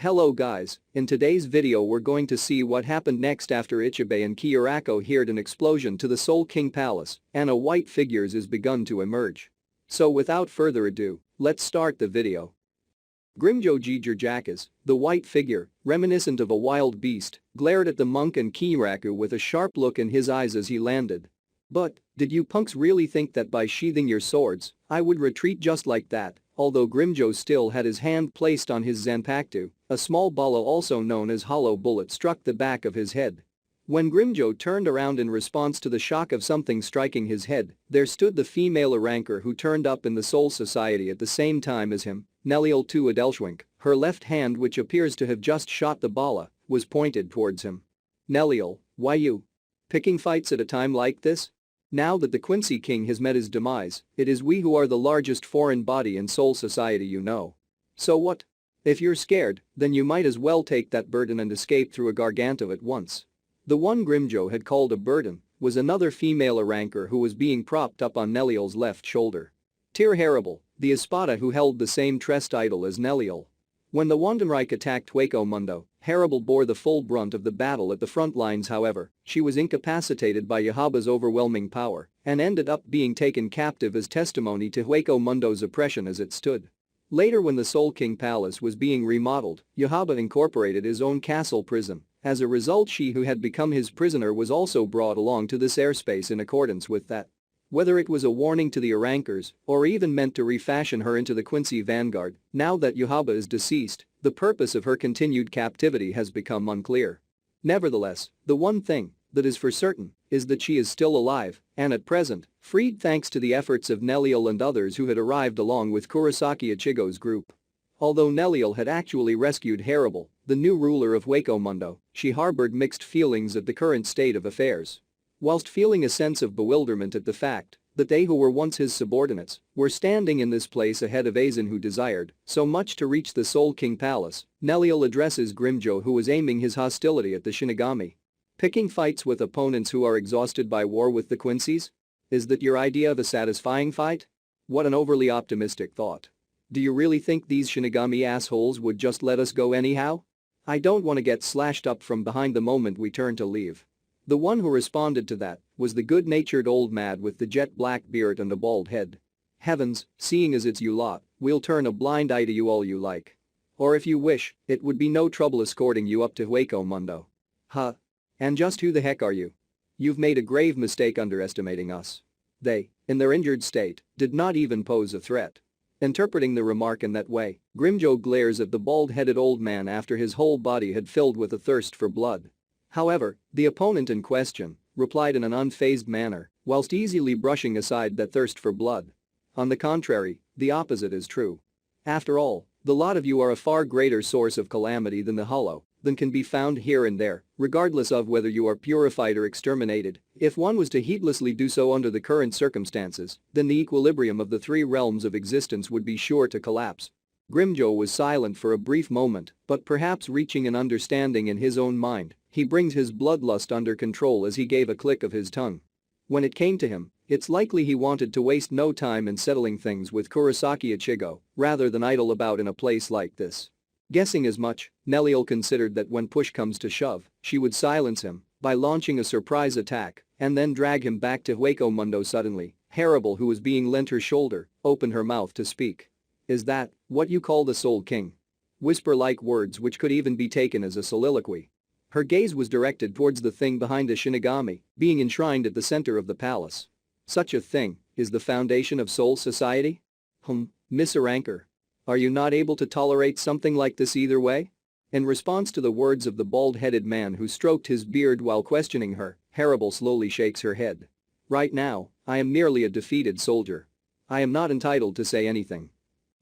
Hello guys, in today's video we're going to see what happened next after Ichibei and Kiyurako heard an explosion to the Soul King Palace and a white figures is begun to emerge. So without further ado, let's start the video. Grimjo Jijirjakas, the white figure, reminiscent of a wild beast, glared at the monk and Kiyuraku with a sharp look in his eyes as he landed. But, did you punks really think that by sheathing your swords, I would retreat just like that? Although Grimjo still had his hand placed on his Zanpakuto, a small bala also known as hollow bullet struck the back of his head. When Grimjo turned around in response to the shock of something striking his head, there stood the female Aranker who turned up in the Soul Society at the same time as him, Neliel Tu Adelschwink. Her left hand, which appears to have just shot the bala, was pointed towards him. Neliel, why you picking fights at a time like this? Now that the Quincy king has met his demise, it is we who are the largest foreign body in Soul Society, you know. So what? If you're scared, then you might as well take that burden and escape through a Garganto at once. The one Grimjo had called a burden was another female Aranker who was being propped up on Neliel's left shoulder. Tyr Harrible, the Espada who held the same trest idol as Neliel. When the Wandenreich attacked Hueco Mundo, Harrible bore the full brunt of the battle at the front lines. However, she was incapacitated by Yahaba's overwhelming power and ended up being taken captive as testimony to Hueco Mundo's oppression as it stood. Later, when the Soul King Palace was being remodeled, Yahaba incorporated his own castle prison. As a result, she who had become his prisoner was also brought along to this airspace in accordance with that. Whether it was a warning to the Arankers or even meant to refashion her into the Quincy vanguard, now that Yahaba is deceased, the purpose of her continued captivity has become unclear. Nevertheless, the one thing that is for certain is that she is still alive and at present, freed thanks to the efforts of Neliel and others who had arrived along with Kurosaki Ichigo's group. Although Neliel had actually rescued Harrible, the new ruler of Hueco Mundo, she harbored mixed feelings at the current state of affairs. Whilst feeling a sense of bewilderment at the fact that they who were once his subordinates were standing in this place ahead of Aizen who desired so much to reach the Soul King Palace, Neliel addresses Grimjo who was aiming his hostility at the Shinigami. Picking fights with opponents who are exhausted by war with the Quincies? Is that your idea of a satisfying fight? What an overly optimistic thought. Do you really think these Shinigami assholes would just let us go anyhow? I don't want to get slashed up from behind the moment we turn to leave. The one who responded to that was the good-natured old mad with the jet black beard and a bald head. Heavens, seeing as it's you lot, we'll turn a blind eye to you all you like. Or if you wish, it would be no trouble escorting you up to Hueco Mundo. Huh? And just who the heck are you? You've made a grave mistake underestimating us. They, in their injured state, did not even pose a threat. Interpreting the remark in that way, Grimjo glares at the bald-headed old man after his whole body had filled with a thirst for blood. However, the opponent in question replied in an unfazed manner, whilst easily brushing aside that thirst for blood. On the contrary, the opposite is true. After all, the lot of you are a far greater source of calamity than the hollow than can be found here and there, regardless of whether you are purified or exterminated. If one was to heedlessly do so under the current circumstances, then the equilibrium of the three realms of existence would be sure to collapse. Grimjo was silent for a brief moment, but perhaps reaching an understanding in his own mind, he brings his bloodlust under control as he gave a click of his tongue. When it came to him, it's likely he wanted to waste no time in settling things with Kurosaki Ichigo rather than idle about in a place like this. Guessing as much, Neliel considered that when push comes to shove, she would silence him by launching a surprise attack and then drag him back to Hueco Mundo suddenly. Harrible, who was being lent her shoulder, opened her mouth to speak. Is that what you call the Soul King? Whisper-like words which could even be taken as a soliloquy. Her gaze was directed towards the thing behind the Shinigami, being enshrined at the center of the palace. Such a thing is the foundation of Soul Society? Miss Aranker. Are you not able to tolerate something like this either way? In response to the words of the bald-headed man who stroked his beard while questioning her, Harrible slowly shakes her head. Right now, I am merely a defeated soldier. I am not entitled to say anything.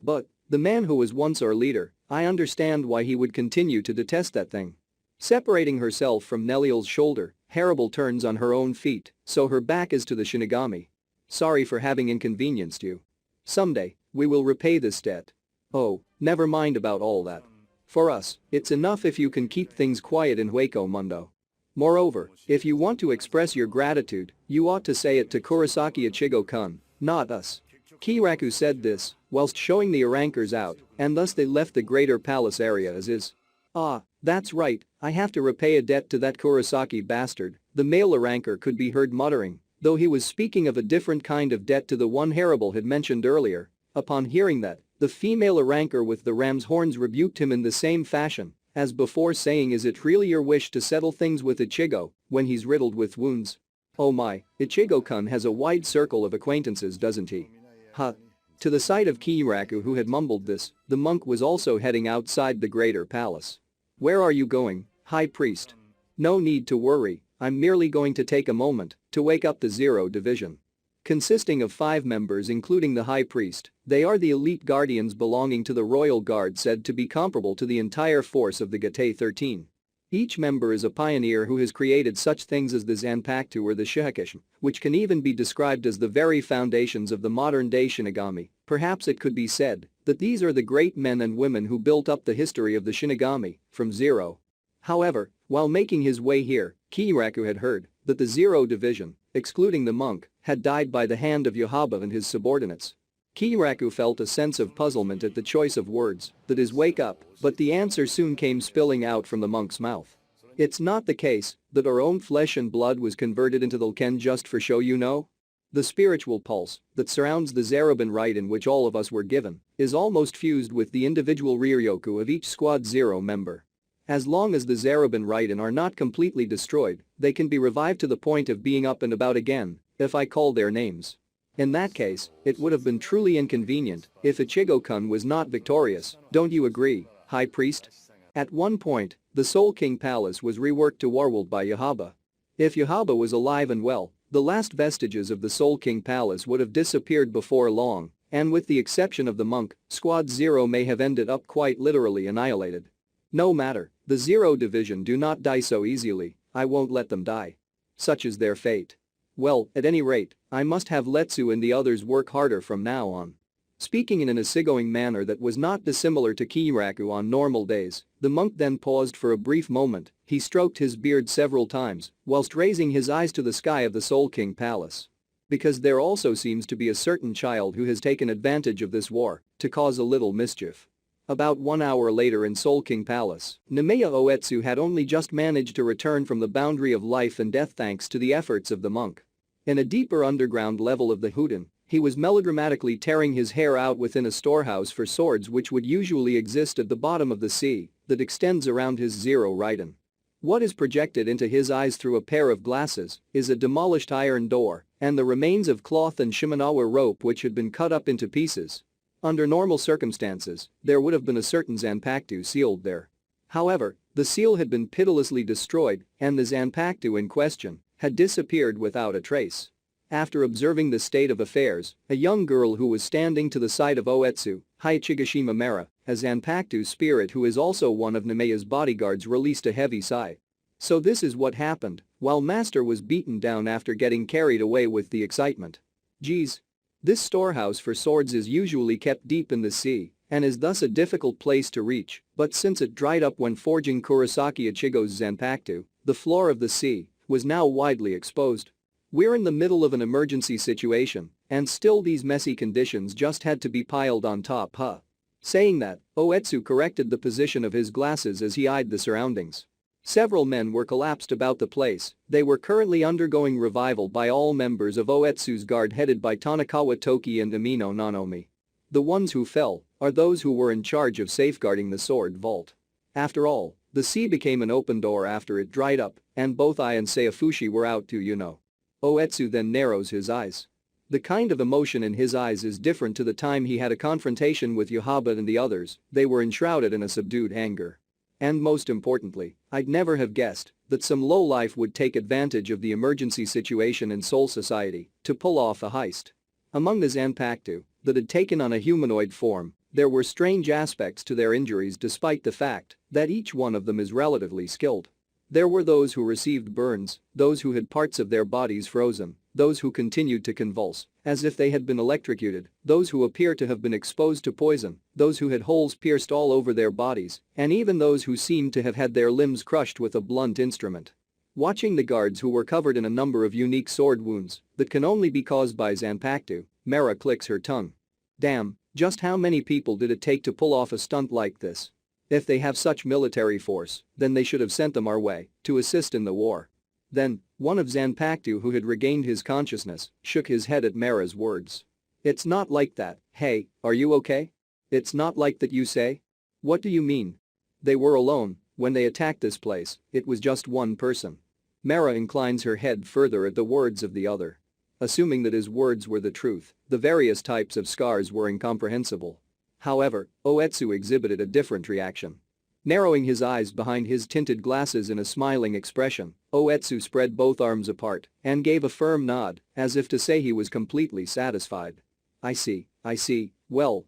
But, the man who was once our leader, I understand why he would continue to detest that thing. Separating herself from Neliel's shoulder, Harrible turns on her own feet, so her back is to the Shinigami. Sorry for having inconvenienced you. Someday, we will repay this debt. Oh, never mind about all that. For us, it's enough if you can keep things quiet in Hueco Mundo. Moreover, if you want to express your gratitude, you ought to say it to Kurosaki Ichigo-kun, not us. Kiyuraku said this whilst showing the Arankers out, and thus they left the greater palace area as is. Ah, that's right, I have to repay a debt to that Kurosaki bastard, the male ranker could be heard muttering, though he was speaking of a different kind of debt to the one Hannibal had mentioned earlier. Upon hearing that, the female ranker with the ram's horns rebuked him in the same fashion as before, saying, is it really your wish to settle things with Ichigo when he's riddled with wounds? Oh my, Ichigo-kun has a wide circle of acquaintances, doesn't he? Huh. To the side of Kiraku, who had mumbled this, the monk was also heading outside the greater palace. Where are you going, High Priest? No need to worry, I'm merely going to take a moment to wake up the Zero Division. Consisting of 5 members including the High Priest, they are the elite guardians belonging to the Royal Guard, said to be comparable to the entire force of the Gatei 13. Each member is a pioneer who has created such things as the Zanpakuto or the Shihakishi, which can even be described as the very foundations of the modern-day Shinigami. Perhaps it could be said that these are the great men and women who built up the history of the Shinigami from zero. However, while making his way here, Kiraku had heard that the Zero Division, excluding the monk, had died by the hand of Yahaba and his subordinates. Kiraku felt a sense of puzzlement at the choice of words, that is wake up, but the answer soon came spilling out from the monk's mouth. It's not the case that our own flesh and blood was converted into the Ken just for show, you know? The spiritual pulse that surrounds the Zerobin rite in which all of us were given is almost fused with the individual Ryoku of each Squad Zero member. As long as the Zerobin Raiden are not completely destroyed, they can be revived to the point of being up and about again, if I call their names. In that case, it would have been truly inconvenient if Ichigo-kun was not victorious, don't you agree, High Priest? At one point, the Soul King Palace was reworked to Warworld by Yahaba. If Yahaba was alive and well, the last vestiges of the Soul King Palace would have disappeared before long, and with the exception of the monk, Squad Zero may have ended up quite literally annihilated. No matter, the Zero Division do not die so easily, I won't let them die. Such is their fate. Well, at any rate, I must have Letsu and the others work harder from now on. Speaking in an easygoing manner that was not dissimilar to Kiraku on normal days, the monk then paused for a brief moment, he stroked his beard several times, whilst raising his eyes to the sky of the Soul King Palace. Because there also seems to be a certain child who has taken advantage of this war to cause a little mischief. About 1 hour later in Soul King Palace, Nameya Oetsu had only just managed to return from the boundary of life and death thanks to the efforts of the monk. In a deeper underground level of the Huden, he was melodramatically tearing his hair out within a storehouse for swords which would usually exist at the bottom of the sea that extends around his Zero Raiden. What is projected into his eyes through a pair of glasses is a demolished iron door and the remains of cloth and Shimenawa rope which had been cut up into pieces. Under normal circumstances, there would have been a certain Zanpakuto sealed there. However, the seal had been pitilessly destroyed and the Zanpakuto in question had disappeared without a trace. After observing the state of affairs, a young girl who was standing to the side of Oetsu, Haichigashima Mera, a Zanpakuto spirit who is also one of Nameya's bodyguards, released a heavy sigh. So this is what happened while Master was beaten down after getting carried away with the excitement. Geez. This storehouse for swords is usually kept deep in the sea and is thus a difficult place to reach, but since it dried up when forging Kurosaki Ichigo's Zanpakuto, the floor of the sea was now widely exposed. We're in the middle of an emergency situation, and still these messy conditions just had to be piled on top, huh? Saying that, Oetsu corrected the position of his glasses as he eyed the surroundings. Several men were collapsed about the place, they were currently undergoing revival by all members of Oetsu's guard headed by Tanikawa Toki and Amino Nanomi. The ones who fell are those who were in charge of safeguarding the sword vault. After all, the sea became an open door after it dried up, and both I and Seifushi were out too, you know. Oetsu then narrows his eyes. The kind of emotion in his eyes is different to the time he had a confrontation with Yahaba and the others, they were enshrouded in a subdued anger. And most importantly, I'd never have guessed that some lowlife would take advantage of the emergency situation in Soul Society to pull off a heist. Among the Zanpakuto that had taken on a humanoid form, there were strange aspects to their injuries despite the fact that each one of them is relatively skilled. There were those who received burns, those who had parts of their bodies frozen, those who continued to convulse as if they had been electrocuted, those who appear to have been exposed to poison, those who had holes pierced all over their bodies, and even those who seemed to have had their limbs crushed with a blunt instrument. Watching the guards who were covered in a number of unique sword wounds that can only be caused by Zanpakuto, Mera clicks her tongue. Damn, just how many people did it take to pull off a stunt like this? If they have such military force, then they should have sent them our way to assist in the war. Then, one of Zanpakuto who had regained his consciousness shook his head at Mera's words. It's not like that, hey, are you okay? It's not like that you say? What do you mean? They were alone when they attacked this place, it was just one person. Mera inclines her head further at the words of the other. Assuming that his words were the truth, the various types of scars were incomprehensible. However, Oetsu exhibited a different reaction. Narrowing his eyes behind his tinted glasses in a smiling expression, Oetsu spread both arms apart and gave a firm nod, as if to say he was completely satisfied. I see, well.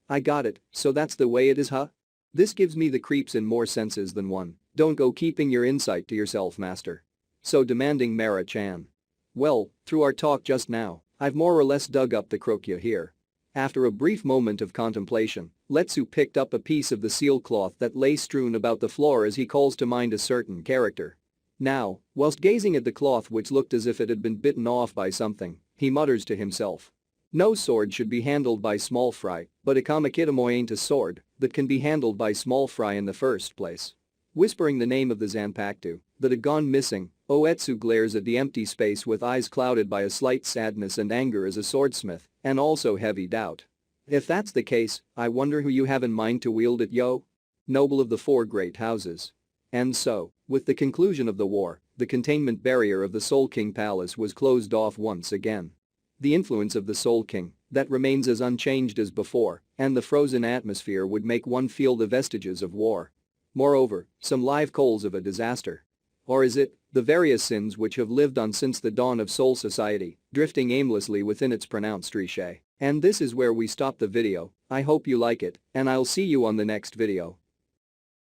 I got it, so that's the way it is, huh? This gives me the creeps in more senses than one. Don't go keeping your insight to yourself, master. So demanding Mera-chan. Well, through our talk just now, I've more or less dug up the crocea here. After a brief moment of contemplation, Letsu picked up a piece of the seal cloth that lay strewn about the floor as he calls to mind a certain character. Now, whilst gazing at the cloth which looked as if it had been bitten off by something, he mutters to himself. No sword should be handled by small fry, but a Kamakitamoe ain't a sword that can be handled by small fry in the first place. Whispering the name of the Zanpakuto that had gone missing, Oetsu glares at the empty space with eyes clouded by a slight sadness and anger as a swordsmith, and also heavy doubt. If that's the case, I wonder who you have in mind to wield it, yo? Noble of the four great houses. And so, with the conclusion of the war, the containment barrier of the Soul King Palace was closed off once again. The influence of the Soul King, that remains as unchanged as before, and the frozen atmosphere would make one feel the vestiges of war. Moreover, some live coals of a disaster. Or is it, the various sins which have lived on since the dawn of Soul Society, drifting aimlessly within its pronounced riche? And this is where we stop the video. I hope you like it, and I'll see you on the next video.